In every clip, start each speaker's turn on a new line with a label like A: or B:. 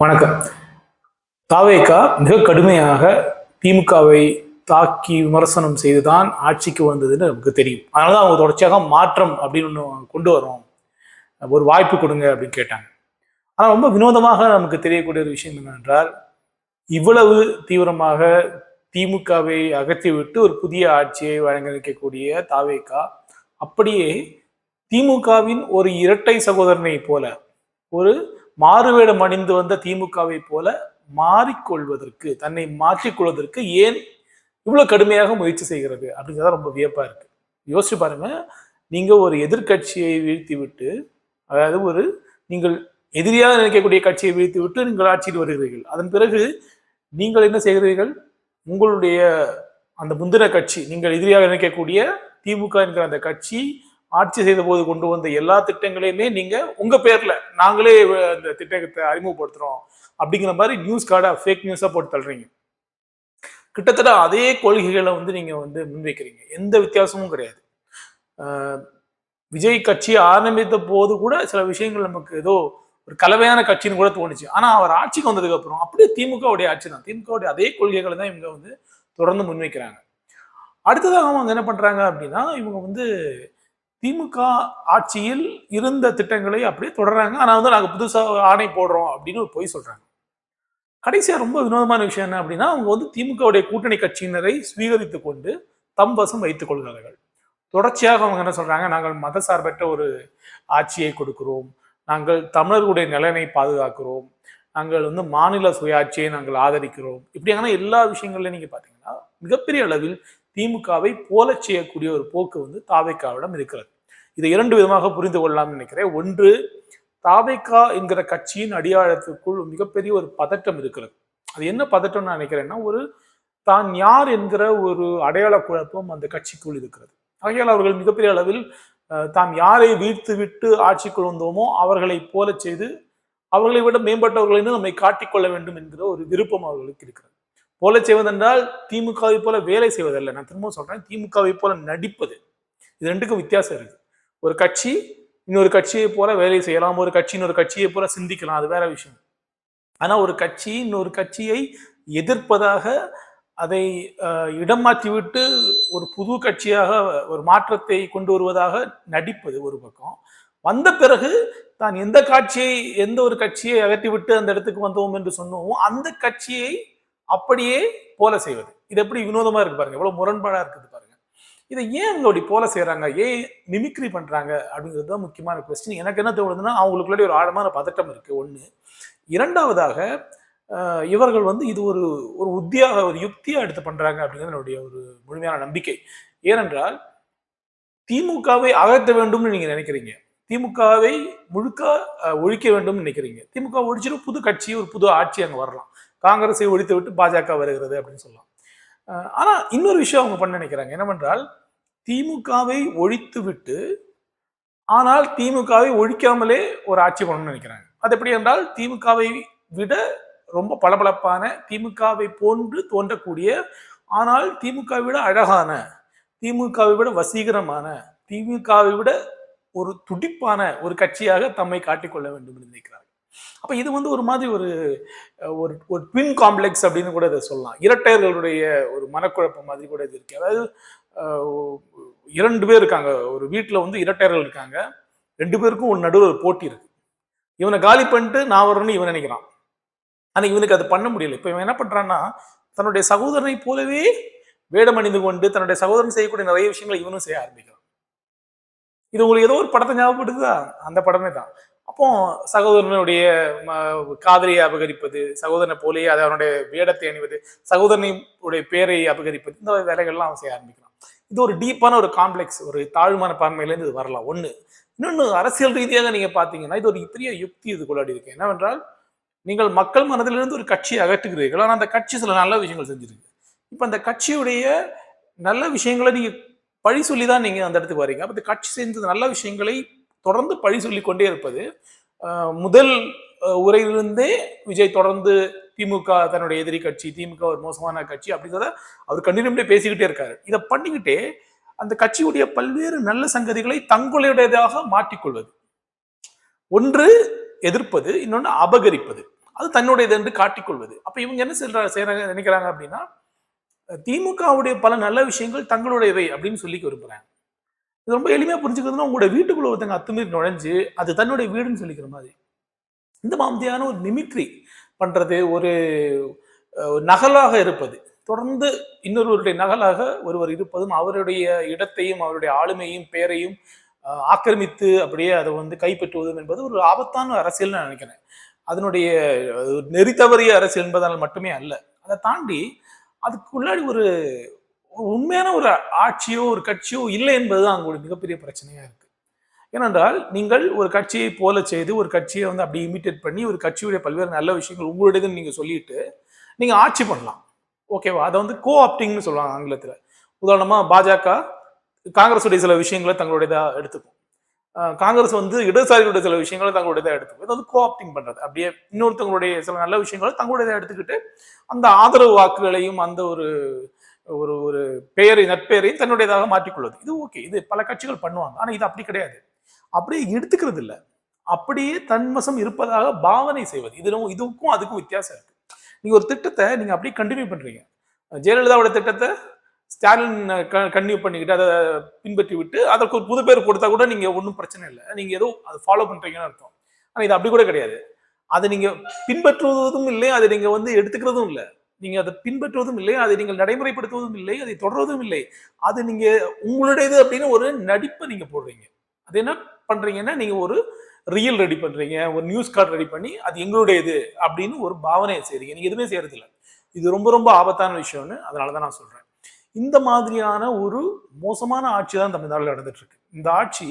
A: வணக்கம். தாவேகா மிக கடுமையாக திமுகவை தாக்கி விமர்சனம் செய்துதான் ஆட்சிக்கு வந்ததுன்னு நமக்கு தெரியும். அதனால அவங்க தொடர்ச்சியாக மாற்றம் அப்படின்னு ஒன்று கொண்டு வரோம், ஒரு வாய்ப்பு கொடுங்க அப்படின்னு கேட்டாங்க. ஆனால் ரொம்ப வினோதமாக நமக்கு தெரியக்கூடிய ஒரு விஷயம் என்னவென்றால், இவ்வளவு தீவிரமாக திமுகவை அகற்றிவிட்டு ஒரு புதிய ஆட்சியை வழங்க நிற்கக்கூடிய தாவேகா அப்படியே திமுகவின் ஒரு இரட்டை சகோதரனை போல, ஒரு மாறுவேடம் அணிந்து வந்த திமுகவை போல மாறிக்கொள்வதற்கு, தன்னை மாற்றிக்கொள்வதற்கு ஏன் இவ்வளவு கடுமையாக முயற்சி செய்கிறது அப்படிங்கிறத ரொம்ப வியப்பா இருக்கு. யோசிச்சு பாருங்க. நீங்க ஒரு எதிர்கட்சியை வீழ்த்தி விட்டு, அதாவது நீங்கள் எதிரியாக நினைக்கக்கூடிய கட்சியை வீழ்த்தி விட்டு நீங்கள் ஆட்சியில் வருகிறீர்கள். அதன் பிறகு நீங்கள் என்ன செய்கிறீர்கள்? உங்களுடைய அந்த முந்தின கட்சி, நீங்கள் எதிரியாக நினைக்கக்கூடிய திமுக என்கிற அந்த கட்சி ஆட்சி செய்த போது கொண்டு வந்த எல்லா திட்டங்களையுமே நீங்க உங்க பேர்ல நாங்களே அந்த திட்டத்தை அறிமுகப்படுத்துறோம் அப்படிங்கிற மாதிரி நியூஸ் கார்டா, ஃபேக் நியூஸா போட்டு தள்ளுறீங்க. கிட்டத்தட்ட அதே கொள்கைகளை நீங்க முன்வைக்கிறீங்க. எந்த வித்தியாசமும் கிடையாது. விஜய் கட்சி ஆரம்பித்த போது கூட சில விஷயங்கள் நமக்கு ஏதோ ஒரு கலவையான கட்சின்னு கூட தோணுச்சு. ஆனா அவர் ஆட்சிக்கு வந்ததுக்கு அப்புறம் அப்படியே திமுகவுடைய ஆட்சி தான். திமுகவுடைய அதே கொள்கைகளை தான் இவங்க தொடர்ந்து முன்வைக்கிறாங்க. அடுத்ததாக அவங்க என்ன பண்றாங்க அப்படின்னா, இவங்க திமுக ஆட்சியில் இருந்த திட்டங்களை அப்படியே தொடர்றாங்க. ஆனா நாங்க புதுசா ஆணை போடுறோம் அப்படின்னு ஒரு பொய் சொல்றாங்க. கடைசியா ரொம்ப வினோதமான விஷயம் என்ன அப்படின்னா, அவங்க திமுகவுடைய கூட்டணி கட்சியினரை சுவீகரித்துக் கொண்டு தம் வசம் வைத்துக் கொள்கிறார்கள். தொடர்ச்சியாக அவங்க என்ன சொல்றாங்க, நாங்கள் மதசார்பற்ற ஒரு ஆட்சியை கொடுக்கிறோம், நாங்கள் தமிழர்களுடைய நலனை பாதுகாக்கிறோம், நாங்கள் மாநில சுயாட்சியை நாங்கள் ஆதரிக்கிறோம். இப்படியான எல்லா விஷயங்கள்லையும் நீங்க பாத்தீங்கன்னா மிகப்பெரிய அளவில் திமுகவை போல செய்யக்கூடிய ஒரு போக்கு தாவேக்காவிடம் இருக்கிறது. இதை இரண்டு விதமாக புரிந்து கொள்ளலாம்னு நினைக்கிறேன். ஒன்று, தாவேக்கா என்கிற கட்சியின் அடியாளத்துக்குள் மிகப்பெரிய ஒரு பதட்டம் இருக்கிறது. அது என்ன பதட்டம் நான் நினைக்கிறேன்னா, தான் யார் என்கிற ஒரு அடையாள குழப்பம் அந்த கட்சிக்குள் இருக்கிறது. ஆகையால் அவர்கள் மிகப்பெரிய அளவில் தாம் யாரை வீழ்த்து விட்டு ஆட்சிக்குள் வந்தோமோ அவர்களை போல செய்து அவர்களை விட மேம்பட்டவர்களை நம்மை காட்டிக்கொள்ள வேண்டும் என்கிற ஒரு விருப்பம் அவர்களுக்கு இருக்கிறது. போல செய்வதென்றால் திமுகவை போல வேலை செய்வதல்ல. நான் திரும்ப சொல்றேன், திமுகவை போல நடிப்பது. இது ரெண்டுக்கும் வித்தியாசம் இருக்கு. ஒரு கட்சி இன்னொரு கட்சியை போல வேலை செய்யலாம், ஒரு கட்சி இன்னொரு கட்சியை போல சிந்திக்கலாம், அது வேற விஷயம். ஆனா ஒரு கட்சி இன்னொரு கட்சியை எதிர்ப்பதாக, அதை இடம் மாற்றிவிட்டு ஒரு புது கட்சியாக ஒரு மாற்றத்தை கொண்டு வருவதாக நடிப்பது ஒரு பக்கம். வந்த பிறகு தான் எந்த ஒரு கட்சியை அகற்றிவிட்டு அந்த இடத்துக்கு வந்தோம் என்று சொன்னோம், அந்த கட்சியை அப்படியே போல செய்வது. இது எப்படி வினோதமா இருக்கு பாருங்க, எவ்வளவு முரண்பாடா இருக்குது பாருங்க. இதை ஏன் அவங்க அப்படி போல செய்யறாங்க, ஏன் மிமிக்ரி பண்றாங்க அப்படிங்கிறது தான் முக்கியமான கொஸ்டின். எனக்கு என்ன தோணுதுன்னா, அவங்களுக்குள்ள ஒரு ஆழமான பதட்டம் இருக்கு ஒண்ணு. இரண்டாவதாக இவர்கள் இது ஒரு ஒரு உத்தியாக, ஒரு யுக்தியா எடுத்து பண்றாங்க அப்படிங்கிறது என்னுடைய ஒரு முழுமையான நம்பிக்கை. ஏனென்றால் திமுகவை அகற்ற வேண்டும்னு நீங்க நினைக்கிறீங்க, திமுகவை முழுக்க ஒழிக்க வேண்டும் நினைக்கிறீங்க. திமுக ஒழிச்சிட்டு புது கட்சி, ஒரு புது ஆட்சி அங்க வரலாம். காங்கிரஸை ஒழித்து விட்டு பாஜக வருகிறது அப்படின்னு சொல்லலாம். ஆனா இன்னொரு விஷயம் அவங்க பண்ண நினைக்கிறாங்க என்னவென்றால், திமுகவை ஒழித்து விட்டு ஆனால் திமுகவை ஒழிக்காமலே ஒரு ஆட்சி பண்ணணும்னு நினைக்கிறாங்க. அது எப்படி என்றால், திமுகவை விட ரொம்ப பளபளப்பான, திமுகவை போன்று தோன்றக்கூடிய, ஆனால் திமுகவை விட அழகான, திமுகவை விட வசீகரமான, திமுகவை விட ஒரு துடிப்பான ஒரு கட்சியாக தம்மை காட்டிக்கொள்ள வேண்டும் என்று நினைக்கிறார்கள். அப்ப இது ஒரு மாதிரி ஒரு ஒரு ட்வின் காம்ப்ளெக்ஸ் அப்படின்னு கூட இதை சொல்லலாம். இரட்டையர்களுடைய ஒரு மனக்குழப்பம் மாதிரி கூட இது இருக்கு. அதாவது இரண்டு பேர் இருக்காங்க, ஒரு வீட்டுல இரட்டையர்கள் இருக்காங்க. ரெண்டு பேருக்கும் ஒரு நடுவில் ஒரு போட்டி இருக்கு. இவனை காலி பண்ணிட்டு நான் வரணும்னு இவன் நினைக்கிறான். ஆனா இவனுக்கு அது பண்ண முடியல. இப்ப இவன் என்ன பண்றான்னா, தன்னுடைய சகோதரனை போலவே வேடம் அணிந்து கொண்டு தன்னுடைய சகோதரன் செய்யக்கூடிய நிறைய விஷயங்களை இவனும் செய்ய ஆரம்பிக்கிறான். இது உங்களுக்கு ஏதோ ஒரு படத்தை ஞாபகப்படுத்துதா? அந்த படமே தான். அப்போ சகோதரனுடைய காதலியை அபகரிப்பது, சகோதரனை போலேயே அவனுடைய வேடத்தை அணிவது, சகோதரனுடைய பேரை அபகரிப்பது, இந்த வேலைகள்லாம் அவன் செய்ய ஆரம்பிக்கிறான். இது ஒரு டீப்பான ஒரு காம்ப்ளெக்ஸ், ஒரு தாழ்மான பான்மையிலேருந்து இது வரலாம் ஒண்ணு. இன்னொன்னு, அரசியல் ரீதியாக நீங்க பாத்தீங்கன்னா இது ஒரு பெரிய யுக்தி இதுக்குள்ளாடி இருக்கு. என்னவென்றால், நீங்கள் மக்கள் மனதிலிருந்து ஒரு கட்சியை அகற்றுகிறீர்கள், ஆனால் அந்த கட்சி சில நல்ல விஷயங்கள் செஞ்சிருக்கு. இப்ப அந்த கட்சியுடைய நல்ல விஷயங்களை நீங்க பழி சொல்லி தான் நீங்க அந்த இடத்துக்கு வரீங்க. அப்ப இந்த கட்சி செஞ்ச நல்ல விஷயங்களை தொடர்ந்து பழி சொல்லி கொண்டே இருப்பது. முதல் உரையிலிருந்தே விஜய் தொடர்ந்து திமுக தன்னுடைய எதிரி கட்சி, திமுக ஒரு மோசமான கட்சி அப்படிங்கிறத அவர் கண்டினியூ பேசிக்கிட்டே இருக்காரு. இதை பண்ணிக்கிட்டே அந்த கட்சியுடைய பல்வேறு நல்ல சங்கதிகளை தங்களுடையதாக மாற்றிக்கொள்வது. ஒன்று எதிர்ப்பது, இன்னொன்று அபகரிப்பது. அது தன்னுடையது என்று காட்டிக்கொள்வது. அப்ப இவங்க என்ன செய்யறாங்க நினைக்கிறாங்க அப்படின்னா, திமுகவுடைய பல நல்ல விஷயங்கள் தங்களுடையவை அப்படின்னு சொல்லி விரும்புறாங்க. இது ரொம்ப எளிமையா புரிஞ்சுக்கிறதுனா, உங்களோட வீட்டுக்குள்ள ஒருத்தங்க அத்துமீறி நுழைஞ்சு அது தன்னுடைய வீடுன்னு சொல்லிக்கிற மாதிரி. இந்த மாதிரியான ஒரு மிமிக்ரி பண்றது, ஒரு நகலாக இருப்பது, தொடர்ந்து இன்னொருவருடைய நகலாக ஒருவர் இருப்பதும், அவருடைய இடத்தையும் அவருடைய ஆளுமையும் பெயரையும் ஆக்கிரமித்து அப்படியே அதை வந்து கைப்பற்றுவதும் என்பது ஒரு ஆபத்தான அரசியல் நான் நினைக்கிறேன். அதனுடைய நெறி தவறிய அரசியல் என்பதால் மட்டுமே அல்ல. அதை தாண்டி அதுக்கு உள்ளாடி ஒரு உண்மையான ஒரு ஆட்சியோ ஒரு கட்சியோ இல்லை என்பதுதான் அங்க ஒரு மிகப்பெரிய பிரச்சனையா இருக்கு. ஏனென்றால் நீங்கள் ஒரு கட்சியை போல செய்து ஒரு கட்சியை வந்து அப்படி இமிட்டேட் பண்ணி ஒரு கட்சியுடைய பல்வேறு நல்ல விஷயங்கள் உங்களுடையதுன்னு நீங்க சொல்லிட்டு நீங்க ஆட்சி பண்ணலாம். ஓகேவா? அதை வந்து கோ ஆப்டிங்னு சொல்லுவாங்க ஆங்கிலத்தில். உதாரணமா பாஜக காங்கிரஸ் உடைய சில விஷயங்களை தங்களுடையதா எடுத்துக்கும். காங்கிரஸ் வந்து இடதுசாரிகளுடைய சில விஷயங்களை தங்களுடையதா எடுத்துக்கும். இது வந்து கோ ஆப்டிங் பண்றது. அப்படியே இன்னொருத்தவங்களுடைய சில நல்ல விஷயங்களை தங்களுடையதா எடுத்துக்கிட்டு அந்த ஆதரவு வாக்குகளையும் அந்த ஒரு ஒரு ஒரு பெயரை நட்பெயரையும் தன்னுடையதாக மாற்றிக்கொள்வது. இது ஓகே. இது பல கட்சிகள் பண்ணுவாங்க. ஆனா இது அப்படி கிடையாது. அப்படியே எடுத்துக்கிறது இல்லை. அப்படியே தன்வசம் இருப்பதாக பாவனை செய்வது. இதுக்கும் அதுக்கும் வித்தியாசம் இருக்கு. நீங்க ஒரு திட்டத்தை நீங்க அப்படியே கண்டினியூ பண்றீங்க. ஜெயலலிதாவோட திட்டத்தை ஸ்டாலின் கண்டினியூ பண்ணிக்கிட்டு அதை பின்பற்றி விட்டு அதற்கு ஒரு புது பேர் கொடுத்தா கூட நீங்க ஒன்றும் பிரச்சனை இல்லை. நீங்க ஏதோ அதை ஃபாலோ பண்றீங்கன்னு அர்த்தம். ஆனா இது அப்படி கூட கிடையாது. அதை நீங்க பின்பற்றுவதும் இல்லை, அதை நீங்க வந்து எடுத்துக்கிறதும் இல்லை. நீங்க அதை பின்பற்றுவதும் இல்லை, அதை நீங்கள் நடைமுறைப்படுத்துவதும் இல்லை, அதை தொடர்வதும் இல்லை. அது நீங்க உங்களுடையது அப்படின்னு ஒரு நடிப்பை நீங்க போடுறீங்க. அது என்ன பண்றீங்கன்னா, நீங்க ஒரு ரீல் ரெடி பண்றீங்க, ஒரு நியூஸ் கார்டு ரெடி பண்ணி அது எங்களுடையது அப்படின்னு ஒரு பாவனையை செய்றீங்க. நீங்க எதுவுமே செய்யறது இல்லை. இது ரொம்ப ரொம்ப ஆபத்தான விஷயம்னு அதனாலதான் நான் சொல்றேன். இந்த மாதிரியான ஒரு மோசமான ஆட்சி தான் தமிழ்நாட்டில் நடந்துட்டு இருக்கு. இந்த ஆட்சி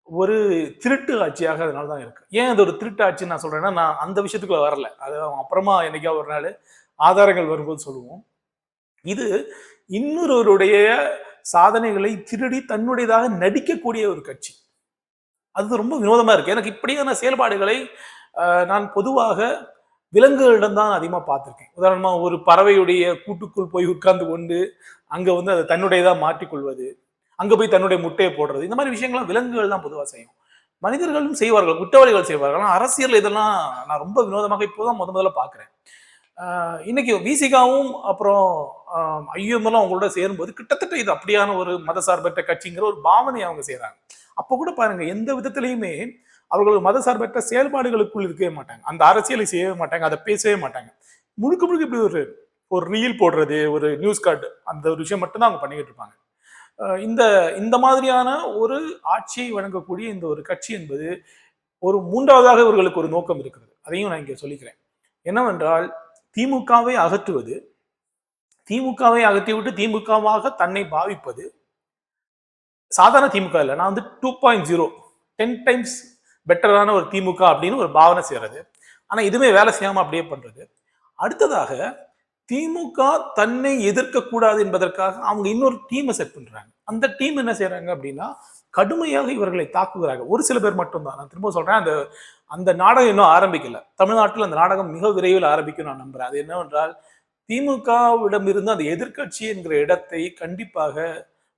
A: ஒரு திருட்டு ஆட்சியாக அதனால தான் இருக்கு. ஏன் அது ஒரு திருட்டு ஆட்சின்னு நான் சொல்றேன்னா, நான் அந்த விஷயத்துக்குள்ள வரல. அது அப்புறமா என்னைக்கா ஒரு நாள் ஆதாரங்கள் வரும்போது சொல்லுவோம். இது இன்னொருவருடைய சாதனைகளை திருடி தன்னுடையதாக நடிக்கக்கூடிய ஒரு கட்சி. அது ரொம்ப வினோதமா இருக்கு. எனக்கு இப்படியான செயல்பாடுகளை நான் பொதுவாக விலங்குகளிடம் தான் அதிகமா பார்த்திருக்கேன். உதாரணமா ஒரு பறவையுடைய கூட்டுக்குள் போய் உட்கார்ந்து கொண்டு அங்க வந்து அதை தன்னுடையதா மாற்றிக்கொள்வது, அங்க போய் தன்னுடைய முட்டையை போடுறது, இந்த மாதிரி விஷயங்கள்லாம் விலங்குகள் தான் பொதுவா செய்யும். மனிதர்களும் செய்வார்கள், குற்றவாளிகள் செய்வார்கள். ஆனா அரசியல் இதெல்லாம் நான் ரொம்ப வினோதமாக இப்போதான் முதல்ல பார்க்கிறேன். இன்னைக்கு விசிகாவும் அப்புறம் ஐஎம்எல்லாம் அவங்களோட சேரும்போது கிட்டத்தட்ட இது அப்படியான ஒரு மதசார்பற்ற கட்சிங்கிற ஒரு பாவனையை அவங்க செய்யறாங்க. அப்ப கூட பாருங்க, எந்த விதத்திலையுமே அவர்கள் மதசார்பற்ற செயல்பாடுகளுக்குள் இருக்கவே மாட்டாங்க. அந்த அரசியலை செய்யவே மாட்டாங்க, அதை பேசவே மாட்டாங்க. முழுக்க முழுக்க இப்படி ஒரு ஒரு ரீல் போடுறது, ஒரு நியூஸ் கார்டு, அந்த ஒரு விஷயம் மட்டும்தான் அவங்க பண்ணிக்கிட்டு இருப்பாங்க. இந்த இந்த மாதிரியான ஒரு ஆட்சியை வழங்கக்கூடிய இந்த ஒரு கட்சி என்பது ஒரு மூன்றாவதாக இவர்களுக்கு ஒரு நோக்கம் இருக்கிறது. அதையும் நான் இங்கே சொல்லிக்கிறேன். என்னவென்றால் திமுகவை அகற்றுவது, திமுகவை அகற்றிவிட்டு திமுகவாக தன்னை பாவிப்பது. சாதாரண திமுக இல்லை, நான் வந்து 2.0 10 டைம்ஸ் பெட்டரான ஒரு திமுக அப்படின்னு ஒரு பாவனை செய்யறது. ஆனா இதுவுமே வேலை செய்யாம அப்படியே பண்றது. அடுத்ததாக திமுக தன்னை எதிர்க்க கூடாது என்பதற்காக அவங்க இன்னொரு டீமை செட் பண்றாங்க. அந்த டீம் என்ன செய்யறாங்க அப்படின்னா, கடுமையாக இவர்களை தாக்குகிறார்கள். ஒரு சில பேர் மட்டும்தான். நான் திரும்ப சொல்றேன், அந்த அந்த நாடகம் இன்னும் ஆரம்பிக்கல. தமிழ்நாட்டில் அந்த நாடகம் மிக விரைவில் ஆரம்பிக்கும் நான் நம்புறேன். அது என்னவென்றால், திமுகவிடம் இருந்து அந்த எதிர்கட்சி என்கிற இடத்தை கண்டிப்பாக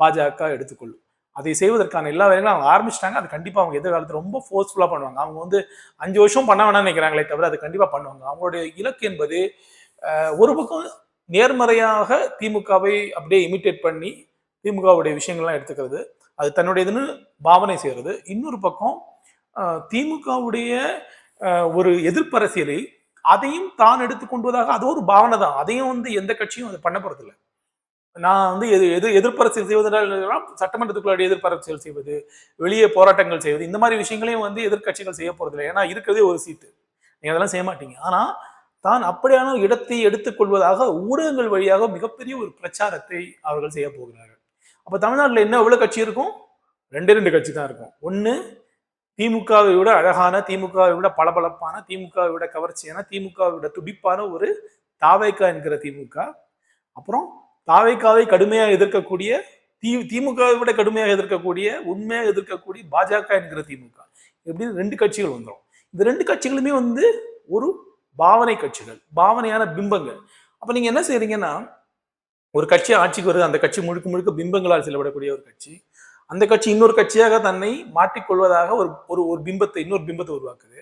A: பாஜக எடுத்துக்கொள்ளும். அதை செய்வதற்கான எல்லா வேலைகளும் அவங்க ஆரம்பிச்சிட்டாங்க. அது கண்டிப்பா அவங்க எதிர்காலத்தில் ரொம்ப ஃபோர்ஸ்ஃபுல்லா பண்ணுவாங்க. அவங்க வந்து 5 வருஷம் பண்ண வேணாம்னு நினைக்கிறாங்களே தவிர அது கண்டிப்பா பண்ணுவாங்க. அவங்களுடைய இலக்கு என்பது ஒரு பக்கம் நேர்மறையாக திமுகவை அப்படியே இமிட்டேட் பண்ணி திமுகவுடைய விஷயங்கள்லாம் எடுத்துக்கிறது, அது தன்னுடையதுன்னு பாவனை செய்யறது. இன்னொரு பக்கம் திமுகவுடைய ஒரு எதிர்ப்பரசியலை அதையும் தான் எடுத்துக்கொண்டுவதாக அது ஒரு பாவனை தான். அதையும் வந்து எந்த கட்சியும் அதை பண்ண போறது இல்லை. நான் வந்து எதிர்ப்பரசியல் செய்வதெல்லாம் சட்டமன்றத்துக்குள்ள எதிர்ப்பரசியல் செய்வது, வெளியே போராட்டங்கள் செய்வது, இந்த மாதிரி விஷயங்களையும் வந்து எதிர்கட்சிகள் செய்ய போறதில்லை. ஏன்னா இருக்கிறதே ஒரு சீட்டு, நீங்க அதெல்லாம் செய்ய மாட்டீங்க. ஆனா தான் அப்படியான இடத்தை எடுத்துக்கொள்வதாக ஊடகங்கள் வழியாக மிகப்பெரிய ஒரு பிரச்சாரத்தை அவர்கள் செய்ய போகிறார்கள். அப்ப தமிழ்நாட்டில் என்ன எவ்வளவு கட்சி இருக்கும்? 2 கட்சி தான் இருக்கும். ஒண்ணு திமுகவை விட அழகான, திமுகவை விட பளபளப்பான, திமுகவை விட கவர்ச்சியான, திமுகவை விட துடிப்பான ஒரு தாவேகா என்கிற திமுக. அப்புறம் தாவேகாவை கடுமையாக எதிர்க்கக்கூடிய, திமுகவை விட கடுமையாக எதிர்க்கக்கூடிய, உண்மையாக எதிர்க்கக்கூடிய பாஜக என்கிற திமுக. எப்படின்னு 2 கட்சிகள் வந்துடும். இந்த 2 கட்சிகளுமே வந்து ஒரு பாவனை கட்சிகள், பாவனையான பிம்பங்கள். அப்ப நீங்க என்ன செய்றீங்கன்னா, ஒரு கட்சி ஆட்சிக்கு வருது, அந்த கட்சி முழுக்க முழுக்க பிம்பங்களால் செயல்படக்கூடிய ஒரு கட்சி. அந்த கட்சி இன்னொரு கட்சியாக தன்னை மாற்றிக்கொள்வதாக ஒரு ஒரு பிம்பத்தை, இன்னொரு பிம்பத்தை உருவாக்குது.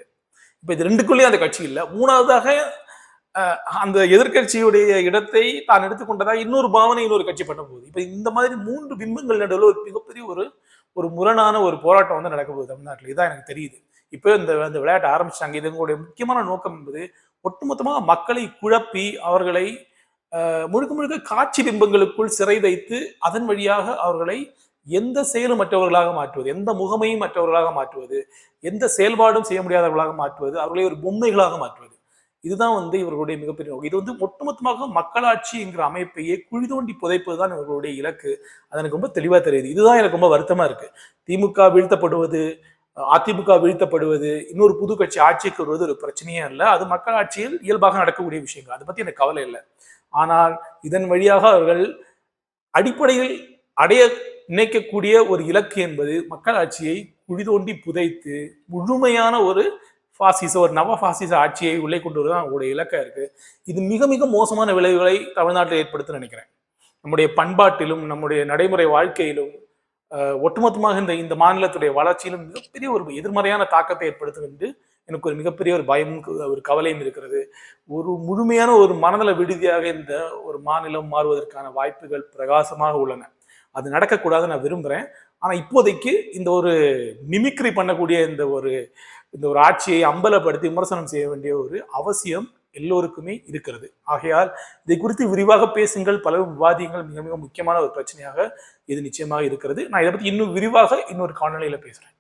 A: இப்ப இது ரெண்டுக்குள்ளேயும் அந்த கட்சி இல்லை. மூணாவதாக அந்த எதிர்கட்சியுடைய இடத்தை தான் எடுத்துக்கொண்டதா இன்னொரு பாவனை இன்னொரு கட்சி பண்ண போகுது. இப்ப இந்த மாதிரி 3 பிம்பங்கள் நடுவில் ஒரு மிகப்பெரிய ஒரு முரணான ஒரு போராட்டம் வந்து நடக்க போகுது தமிழ்நாட்டில். இதான் எனக்கு தெரியுது. இப்போ இந்த விளையாட்டு ஆரம்பிச்சாங்க. இதனுடைய முக்கியமான நோக்கம் என்பது ஒட்டுமொத்தமாக மக்களை குழப்பி அவர்களை முழுக்க முழுக்க காட்சி பிம்பங்களுக்குள் சிறை வைத்து அதன் வழியாக அவர்களை எந்த செயலும் மற்றவர்களாக மாற்றுவது, எந்த முகமையும் மற்றவர்களாக மாற்றுவது, எந்த செயல்பாடும் செய்ய முடியாதவர்களாக மாற்றுவது, அவர்களை ஒரு பொம்மைகளாக மாற்றுவது. இதுதான் வந்து இவர்களுடைய மிகப்பெரிய நோக்கம். இது வந்து ஒட்டுமொத்தமாக மக்களாட்சி என்கிற அமைப்பையே குழி தோண்டி புதைப்பது தான் இவர்களுடைய இலக்கு. அது எனக்கு ரொம்ப தெளிவா தெரியுது. இதுதான் எனக்கு ரொம்ப வருத்தமா இருக்கு. திமுக வீழ்த்தப்படுவது, அதிமுக வீழ்த்தப்படுவது, இன்னொரு புது கட்சி ஆட்சிக்கு வருவது ஒரு பிரச்சனையே அல்ல. அது மக்களாட்சியில் இயல்பாக நடக்கக்கூடிய விஷயங்கள். அதை பத்தி எனக்கு கவலை இல்லை. ஆனால் இதன் வழியாக அவர்கள் அடிப்படையில் அடைய நினைக்கக்கூடிய ஒரு இலக்கு என்பது மக்களாட்சியை குழி தோண்டி புதைத்து முழுமையான ஒரு ஒரு நவ பாசிச ஆட்சியை உள்ளே கொண்டு வருவது அவங்களுடைய இலக்கா இருக்கு. இது மிக மிக மோசமான விளைவுகளை தமிழ்நாட்டில் ஏற்படுத்த நினைக்கிறேன். நம்முடைய பண்பாட்டிலும் நம்முடைய நடைமுறை வாழ்க்கையிலும் ஒட்டுமொத்தமாக இந்த மாநிலத்துடைய வளர்ச்சியிலும் மிகப்பெரிய ஒரு எதிர்மறையான தாக்கத்தை ஏற்படுத்தும் என்று எனக்கு ஒரு மிகப்பெரிய ஒரு பயமும் ஒரு கவலையும் இருக்கிறது. ஒரு முழுமையான ஒரு மனநல விடுதியாக இந்த ஒரு மாநிலம் மாறுவதற்கான வாய்ப்புகள் பிரகாசமாக உள்ளன. அது நடக்கக்கூடாதுன்னு நான் விரும்புகிறேன். ஆனால் இப்போதைக்கு இந்த ஒரு மிமிக்ரி பண்ணக்கூடிய இந்த ஒரு ஆட்சியை அம்பலப்படுத்தி விமர்சனம் செய்ய வேண்டிய ஒரு அவசியம் எல்லோருக்குமே இருக்கிறது. ஆகையால் இதை குறித்து விரிவாக பேசுங்கள், பலரும் விவாதியுங்கள். மிக மிக முக்கியமான ஒரு பிரச்சனையாக இது நிச்சயமாக இருக்கிறது. நான் இதை பற்றி இன்னும் விரிவாக இன்னொரு காணொலியில பேசுறேன்.